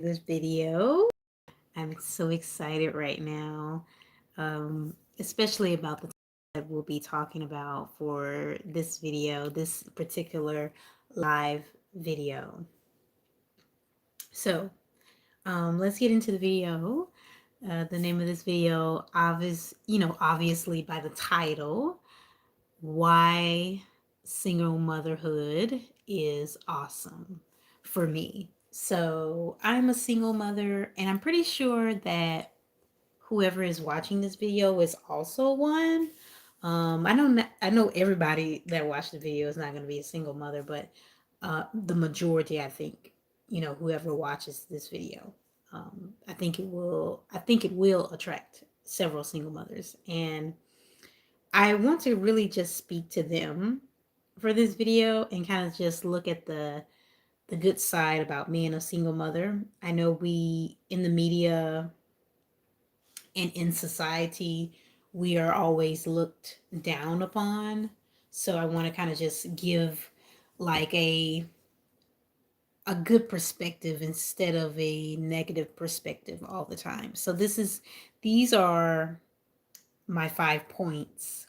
this video. I'm so excited right now, especially about the topic that we'll be talking about for this video, this particular live video. So, let's get into the video. The name of this video, obviously by the title, why single motherhood is awesome for me. So I'm a single mother, and I'm pretty sure that whoever is watching this video is also one. I know everybody that watched the video is not going to be a single mother, but the majority, I think, whoever watches this video, I think it will attract several single mothers, and I want to really just speak to them for this video and kind of just look at the good side about being a single mother. I know we in the media and in society we are always looked down upon. So I want to kind of just give like a good perspective instead of a negative perspective all the time. So these are my 5 points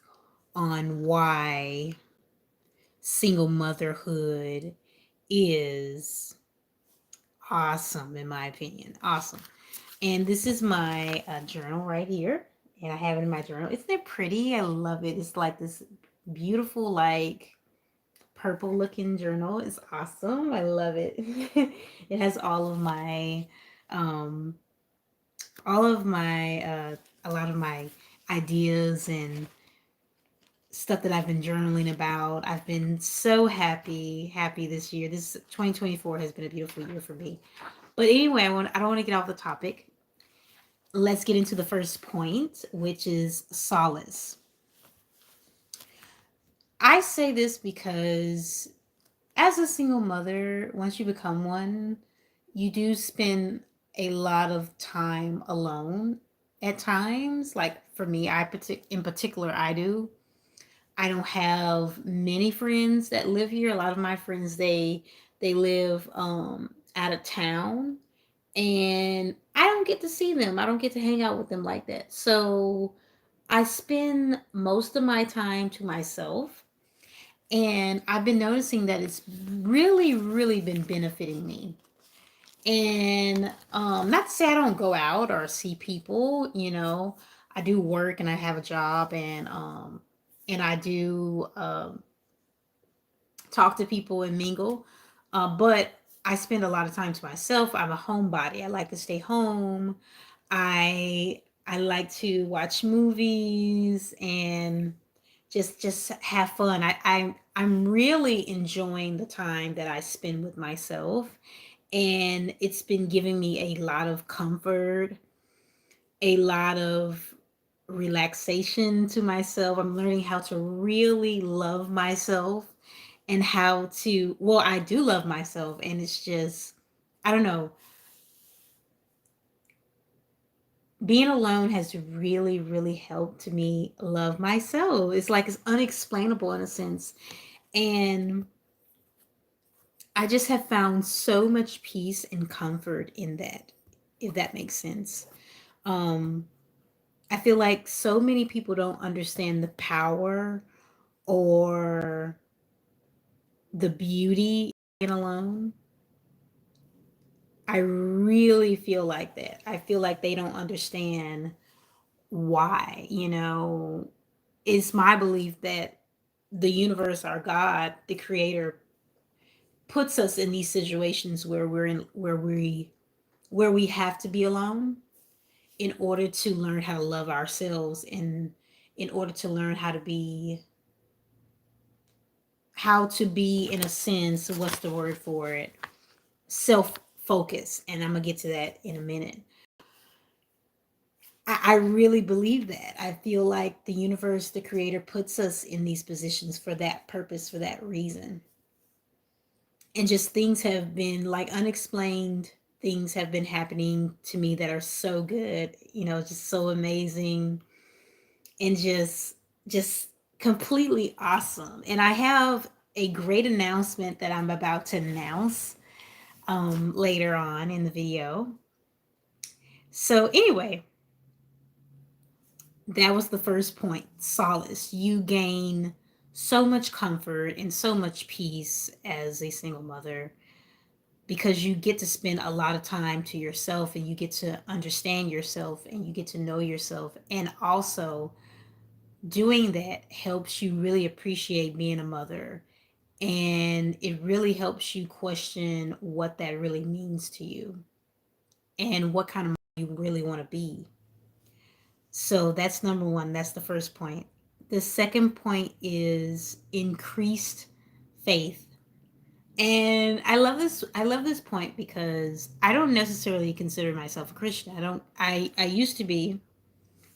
on why single motherhood is awesome, in my opinion. Awesome. And this is my journal right here. And I have it in my journal. Isn't it pretty? I love it. It's like this beautiful, like purple looking journal. It's awesome. I love it. It has um, a lot of my ideas and stuff that I've been journaling about. I've been so happy this year. This 2024 has been a beautiful year for me. But anyway, I don't want to get off the topic. Let's get into the first point, which is solace. I say this because as a single mother, once you become one, you do spend a lot of time alone at times. Like for me, in particular, I do. I don't have many friends that live here. A lot of my friends they live out of town, and I don't get to see them. I don't get to hang out with them like that. So I spend most of my time to myself, and I've been noticing that it's really been benefiting me. And not to say I don't go out or see people, I do work and I have a job, and I do talk to people and mingle. But I spend a lot of time to myself. I'm a homebody. I like to stay home. I like to watch movies and just have fun. I'm really enjoying the time that I spend with myself, and it's been giving me a lot of comfort, a lot of relaxation to myself. I'm learning how to really love myself and how to, well, I do love myself, and it's just, I don't know, being alone has really helped me love myself. It's like it's unexplainable in a sense. And I just have found so much peace and comfort in that, if that makes sense. Um, I feel like so many people don't understand the power or the beauty in being alone. I really feel like that. I feel like they don't understand why, It's my belief that the universe, our God, the creator, puts us in these situations where we have to be alone in order to learn how to love ourselves, and in order to learn how to be in a sense, what's the word for it, self focus. And I'm gonna get to that in a minute. I really believe that. I feel like the universe, the creator, puts us in these positions for that purpose, for that reason. And just things have been like unexplained things have been happening to me that are so good, just so amazing, and just completely awesome. And I have a great announcement that I'm about to announce. later on in the video. So, anyway, that was the first point, solace. You gain so much comfort and so much peace as a single mother because you get to spend a lot of time to yourself and you get to understand yourself and you get to know yourself. And also, doing that helps you really appreciate being a mother, and it really helps you question what that really means to you and what kind of mother you really want to be. So that's number one. That's the first point. The second point is increased faith. And I love this point because I don't necessarily consider myself a Christian. I used to be,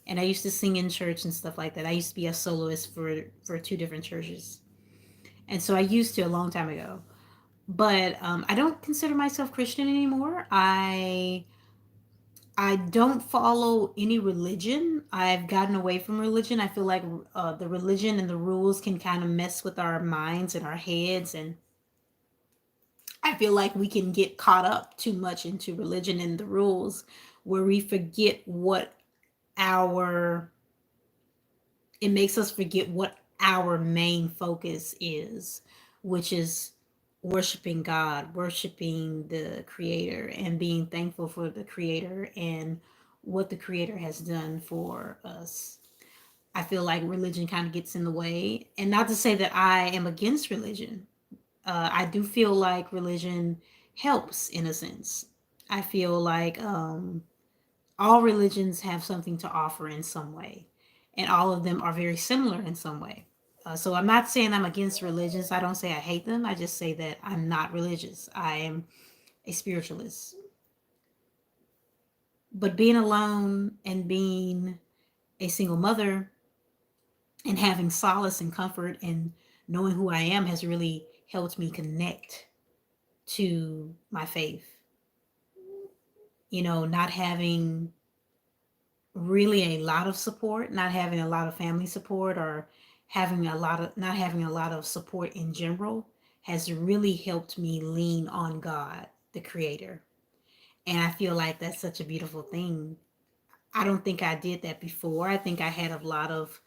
and I used to sing in church and stuff like that. I used to be a soloist for two different churches. And so I used to a long time ago. But I don't consider myself Christian anymore. I don't follow any religion. I've gotten away from religion. I feel like the religion and the rules can kind of mess with our minds and our heads, and I feel like we can get caught up too much into religion and the rules, where we forget what our it makes us forget what our main focus is, which is worshiping God, worshiping the Creator, and being thankful for the Creator and what the Creator has done for us. I feel like religion kind of gets in the way. And not to say that I am against religion, I do feel like religion helps in a sense. I feel like all religions have something to offer in some way, and all of them are very similar in some way. So I'm not saying I'm against religions. I don't say I hate them. I just say that I'm not religious. I am a spiritualist. But being alone and being a single mother and having solace and comfort and knowing who I am has really helped me connect to my faith. You know, not having really a lot of support, not having a lot of family support, or having a lot of not having a lot of support in general has really helped me lean on God, the creator. And I feel like that's such a beautiful thing. I don't think I did that before. I think I had a lot of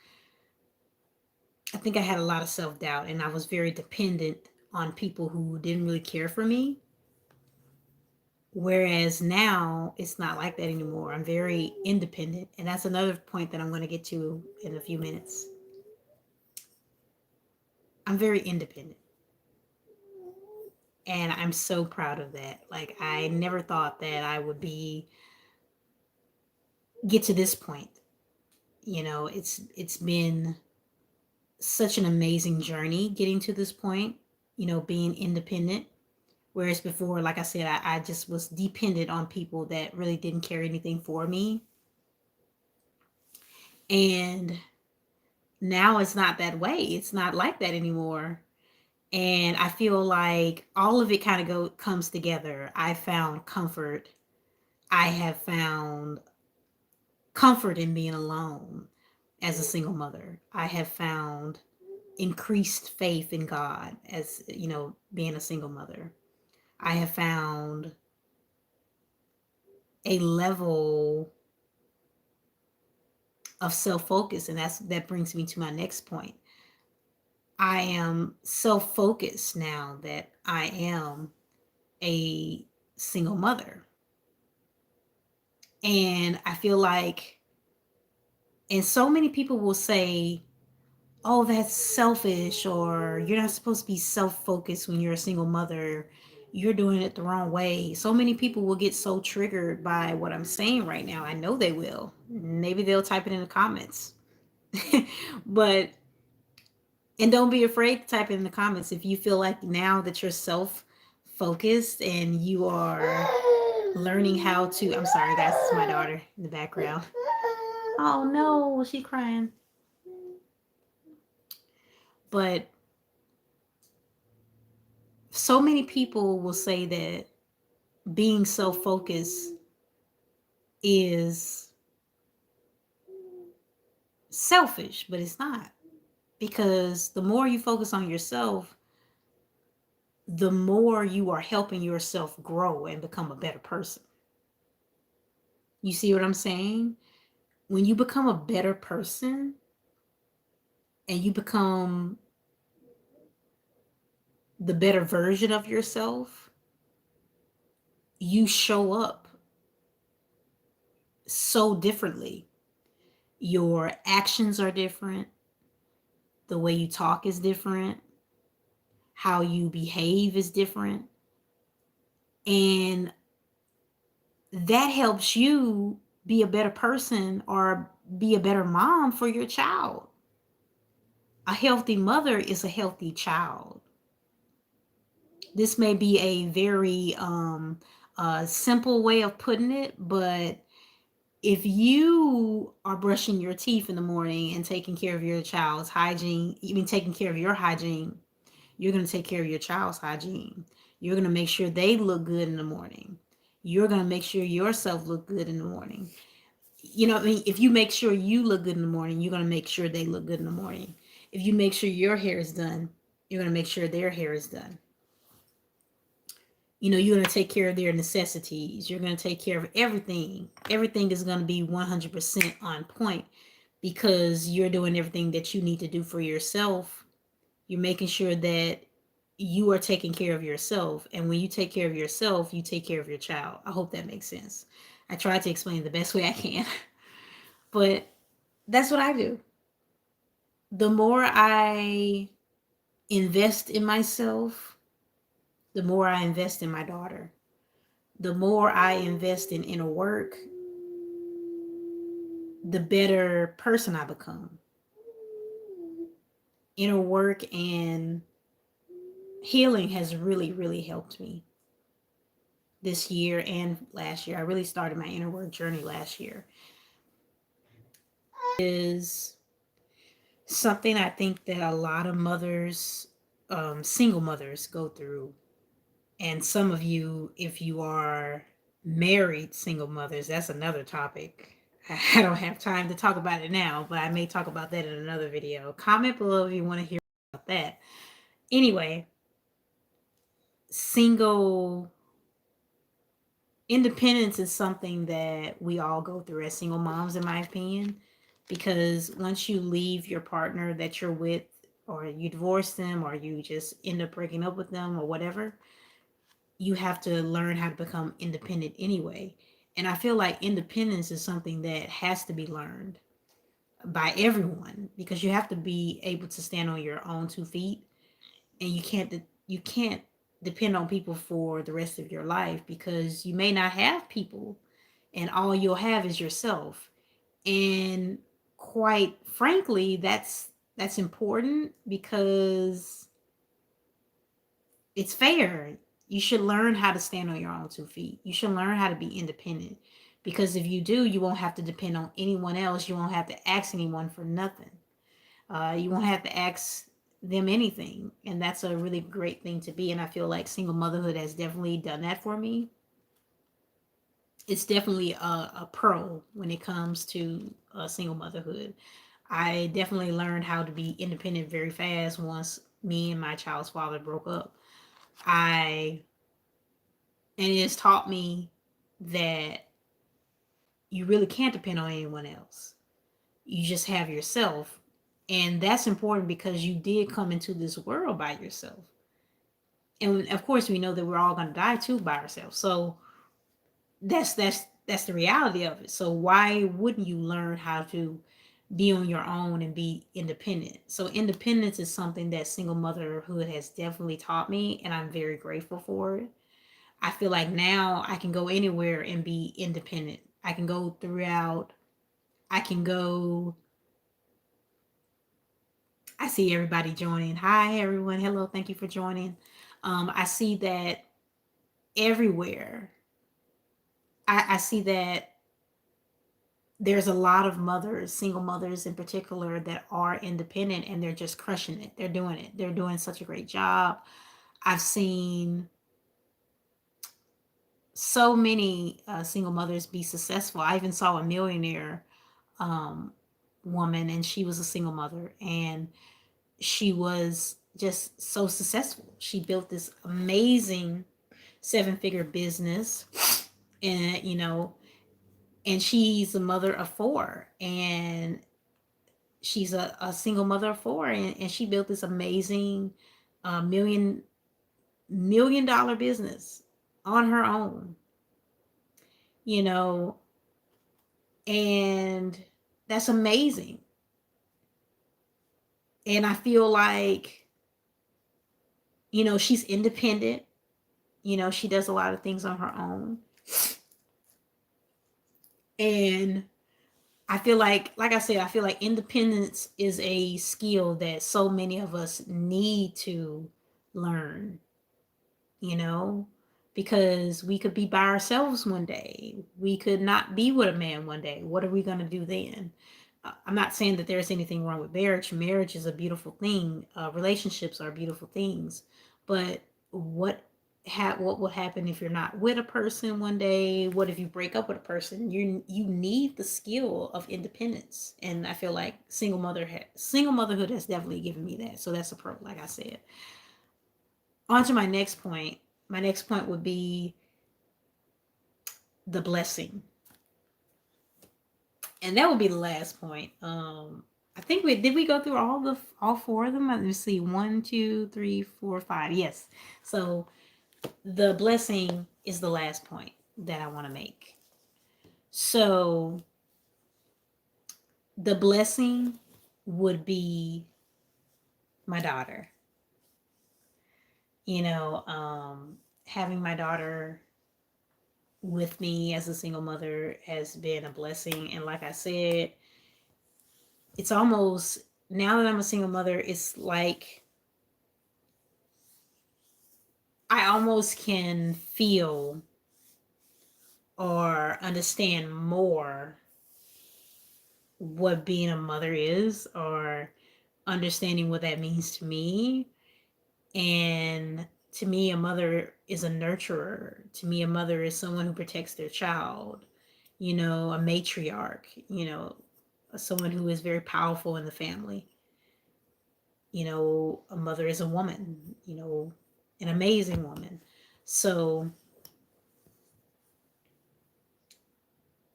self-doubt, and I was very dependent on people who didn't really care for me. Whereas now it's not like that anymore. I'm very independent. And that's another point that I'm going to get to in a few minutes. I'm very independent. And I'm so proud of that. Like, I never thought that I would get to this point. You know, it's been such an amazing journey getting to this point, you know, being independent. Whereas before, like I said, I just was dependent on people that really didn't care anything for me. And now it's not that way. It's not like that anymore. And I feel like all of it kind of comes together. I found comfort. I have found comfort in being alone as a single mother. I have found increased faith in God as, you know, being a single mother. I have found a level of self-focus, and that brings me to my next point. I am self-focused now that I am a single mother. And I feel like, and so many people will say, oh, that's selfish, or you're not supposed to be self focused when you're a single mother. You're doing it the wrong way. So many people will get so triggered by what I'm saying right now. I know they will. Maybe they'll type it in the comments. But, and don't be afraid to type it in the comments if you feel like now that you're self focused and you are learning how to. I'm sorry, guys, it's my daughter in the background. Oh no, she's crying. But so many people will say that being self focused is selfish, but it's not. Because the more you focus on yourself, the more you are helping yourself grow and become a better person. You see what I'm saying? When you become a better person and you become the better version of yourself, you show up so differently. Your actions are different, the way you talk is different, how you behave is different. And that helps you be a better person or be a better mom for your child. A healthy mother is a healthy child. This may be a very simple way of putting it, but if you are brushing your teeth in the morning and taking care of your child's hygiene, even taking care of your hygiene, you're going to take care of your child's hygiene. You're going to make sure they look good in the morning. You're going to make sure yourself look good in the morning. You know what I mean? If you make sure you look good in the morning, you're going to make sure they look good in the morning. If you make sure your hair is done, you're going to make sure their hair is done. You know, you're going to take care of their necessities. You're going to take care of everything. Everything is going to be 100% on point because you're doing everything that you need to do for yourself. You're making sure that you are taking care of yourself. And when you take care of yourself, you take care of your child. I hope that makes sense. I try to explain the best way I can, but that's what I do. The more I invest in myself, the more I invest in my daughter. The more I invest in inner work, the better person I become. Inner work and healing has really, really helped me this year and last year. I really started my inner work journey last year. Is something I think that a lot of mothers, single mothers, go through. And some of you, if you are married single mothers, that's another topic. I don't have time to talk about it now, but I may talk about that in another video. Comment below if you want to hear about that. Anyway, single independence is something that we all go through as single moms, in my opinion, because once you leave your partner that you're with, or you divorce them, or you just end up breaking up with them, or whatever, you have to learn how to become independent anyway. And I feel like independence is something that has to be learned by everyone because you have to be able to stand on your own 2 feet, and you can't depend on people for the rest of your life because you may not have people and all you'll have is yourself. And quite frankly, that's important because it's fair. You should learn how to stand on your own 2 feet. You should learn how to be independent because if you do, you won't have to depend on anyone else. You won't have to ask anyone for nothing. You won't have to ask them anything. And that's a really great thing to be. And I feel like single motherhood has definitely done that for me. It's definitely a pro when it comes to single motherhood. I definitely learned how to be independent very fast once me and my child's father broke up. I and it has taught me that you really can't depend on anyone else. You just have yourself. And that's important because you did come into this world by yourself. And of course we know that we're all going to die too by ourselves. So that's the reality of it. So why wouldn't you learn how to be on your own and be independent? So independence is something that single motherhood has definitely taught me, and I'm very grateful for it. I feel like now I can go anywhere and be independent. I can go throughout. I can go. I see everybody joining. Hi, everyone. Hello. Thank you for joining. I see that everywhere. I see that there's a lot of mothers, single mothers in particular, that are independent and they're just crushing it. They're doing it. They're doing such a great job. I've seen so many single mothers be successful. I even saw a millionaire um, woman, and she was a single mother, and she was just so successful. She built this amazing 7-figure business, and and she's a mother of four, and she's a single mother of four, and she built this amazing million dollar business on her own, you know, and that's amazing. And I feel like, she's independent. She does a lot of things on her own. And like I said, I feel like independence is a skill that so many of us need to learn, you know, because we could be by ourselves one day. We could not be with a man one day. What are we going to do then? I'm not saying that there's anything wrong with marriage. Marriage is a beautiful thing. Relationships are beautiful things. But what what will happen if you're not with a person one day? What if you break up with a person? You need the skill of independence, and I feel like single motherhood has definitely given me that. So that's a pro, like I said. On to my next point. My next point would be the blessing, and that would be the last point. I think we go through all four of them. Let me see, 1, 2, 3, 4, 5. Yes. So the blessing is the last point that I want to make. So the blessing would be my daughter. Having my daughter with me as a single mother has been a blessing. And like I said, it's almost, now that I'm a single mother, it's like I almost can feel or understand more what being a mother is, or understanding what that means to me. And to me, a mother is a nurturer. To me, a mother is someone who protects their child, a matriarch, someone who is very powerful in the family. A mother is a woman, an amazing woman. So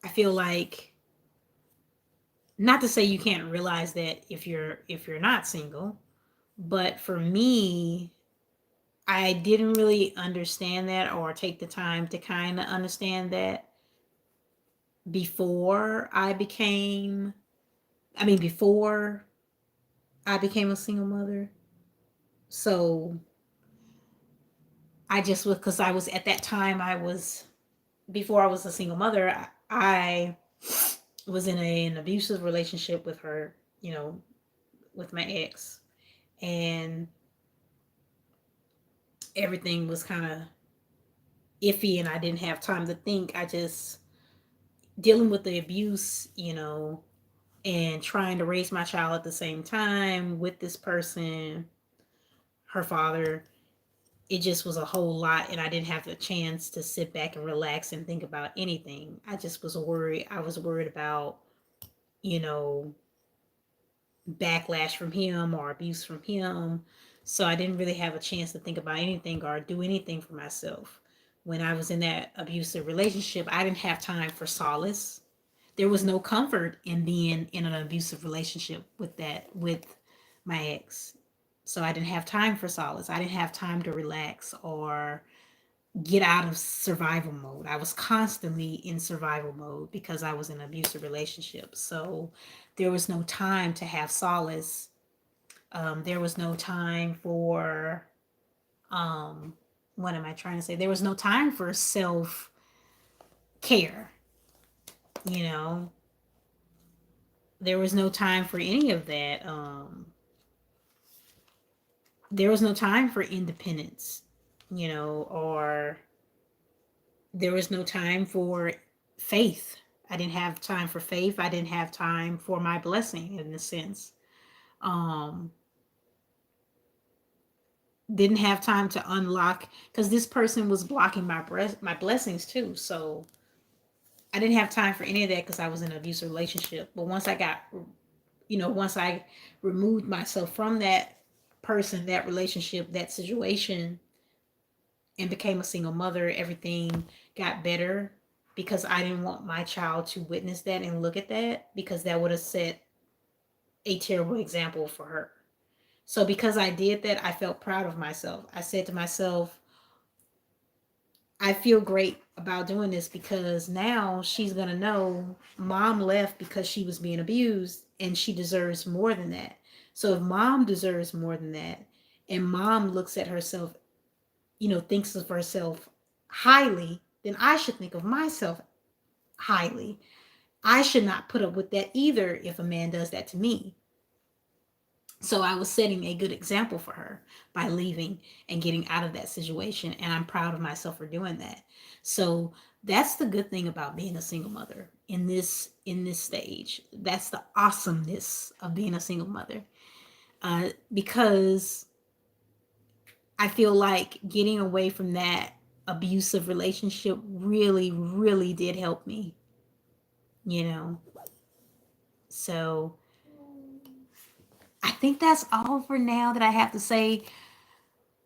I feel like, not to say you can't realize that if you're not single, but for me, I didn't really understand that or take the time to kind of understand that before I became, before I became a single mother. So I just was, because I was at that time, before I was a single mother, I was in an abusive relationship with her, with my ex. And everything was kind of iffy, and I didn't have time to think. I just, dealing with the abuse, and trying to raise my child at the same time with this person, her father. It just was a whole lot, and I didn't have the chance to sit back and relax and think about anything. I just was worried. I was worried about, you know, backlash from him or abuse from him. So I didn't really have a chance to think about anything or do anything for myself. When I was in that abusive relationship, I didn't have time for solace. There was no comfort in being in an abusive relationship with my ex. So I didn't have time for solace. I didn't have time to relax or get out of survival mode. I was constantly in survival mode because I was in an abusive relationship. So there was no time to have solace. There was no time for, um, what am I trying to say? There was no time for self care, you know? There was no time for any of that. There was no time for independence, or there was no time for faith. I didn't have time for faith. I didn't have time for my blessing, in a sense. Um, didn't have time to unlock, because this person was blocking my blessings too. So I didn't have time for any of that because I was in an abusive relationship. But once I removed myself from that person, that relationship, that situation, and became a single mother, everything got better because I didn't want my child to witness that and look at that, because that would have set a terrible example for her. So because I did that, I felt proud of myself. I said to myself, I feel great about doing this because now she's going to know mom left because she was being abused and she deserves more than that. So if mom deserves more than that and mom looks at herself, thinks of herself highly, then I should think of myself highly. I should not put up with that either if a man does that to me. So I was setting a good example for her by leaving and getting out of that situation, and I'm proud of myself for doing that. So that's the good thing about being a single mother in this stage. That's the awesomeness of being a single mother, because I feel like getting away from that abusive relationship really, really did help me. You know, so I think that's all for now that I have to say.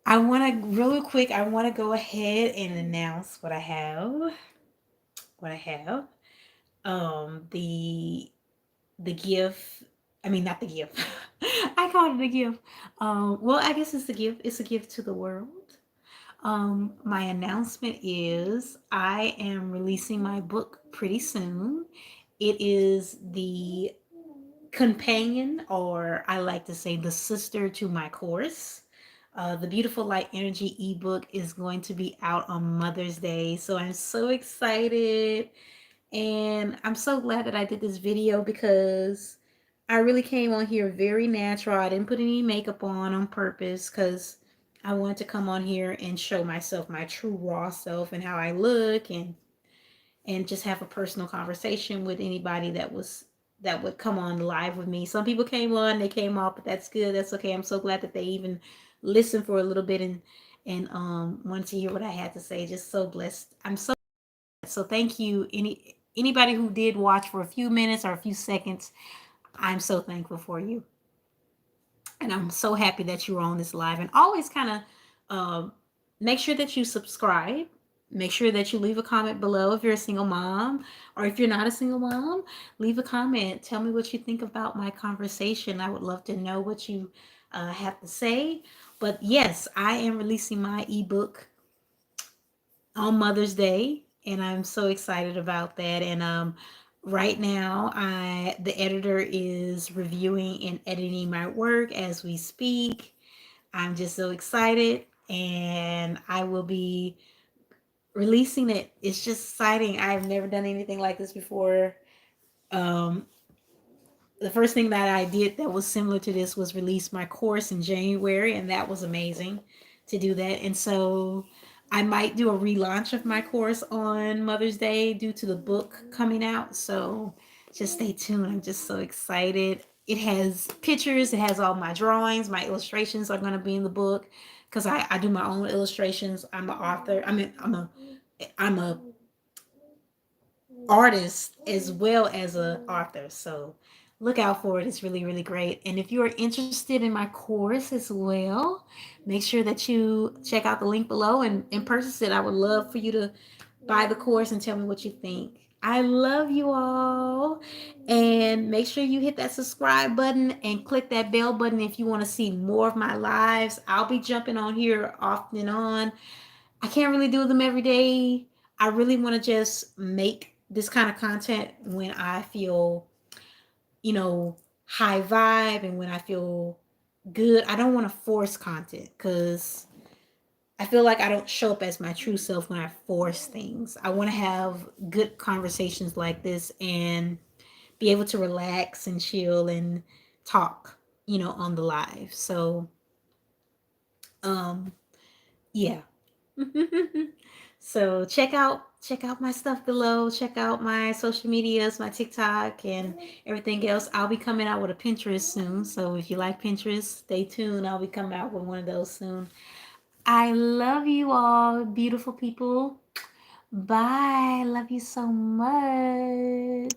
I want to really quick. I want to go ahead and announce what I have. What I have. The gift. I mean, not the gift. I called it a gift. Well, I guess it's a gift. It's a gift to the world. My announcement is I am releasing my book pretty soon. It is the companion, or I like to say the sister to my course. The Beautiful Light Energy ebook is going to be out on Mother's Day. So I'm so excited. And I'm so glad that I did this video because I really came on here very natural. I didn't put any makeup on purpose because I wanted to come on here and show myself, my true raw self, and how I look, and just have a personal conversation with anybody that would come on live with me. Some people came on, they came off, but that's good. That's okay. I'm so glad that they even listened for a little bit and wanted to hear what I had to say. Just so blessed. I'm so thank you. Anybody who did watch for a few minutes or a few seconds, I'm so thankful for you. And I'm so happy that you were on this live. And always kind of make sure that you subscribe. Make sure that you leave a comment below if you're a single mom, or if you're not a single mom, leave a comment. Tell me what you think about my conversation. I would love to know what you have to say. But yes, I am releasing my ebook on Mother's Day, and I'm so excited about that. And right now, the editor is reviewing and editing my work as we speak. I'm just so excited, and I will be releasing it. It's just exciting. I've never done anything like this before. Um, the first thing that I did that was similar to this was release my course in January, and that was amazing to do that. And so I might do a relaunch of my course on Mother's Day due to the book coming out. So just stay tuned. I'm just so excited. It has pictures, it has all my drawings, my illustrations are going to be in the book because I do my own illustrations. I'm an author. I'm a artist as well as a author. So look out for it. It's really, really great. And if you are interested in my course as well, make sure that you check out the link below and purchase it. I would love for you to buy the course and tell me what you think. I love you all. And make sure you hit that subscribe button and click that bell button if you want to see more of my lives. I'll be jumping on here off and on. I can't really do them every day. I really want to just make this kind of content when I feel, you know, high vibe and when I feel good. I don't want to force content because I feel like I don't show up as my true self when I force things. I want to have good conversations like this and be able to relax and chill and talk, on the live. So, um, yeah. So check out my stuff below. Check out my social medias, my TikTok and everything else. I'll be coming out with a Pinterest soon. So if you like Pinterest, stay tuned. I'll be coming out with one of those soon. I love you all, beautiful people. Bye. Love you so much.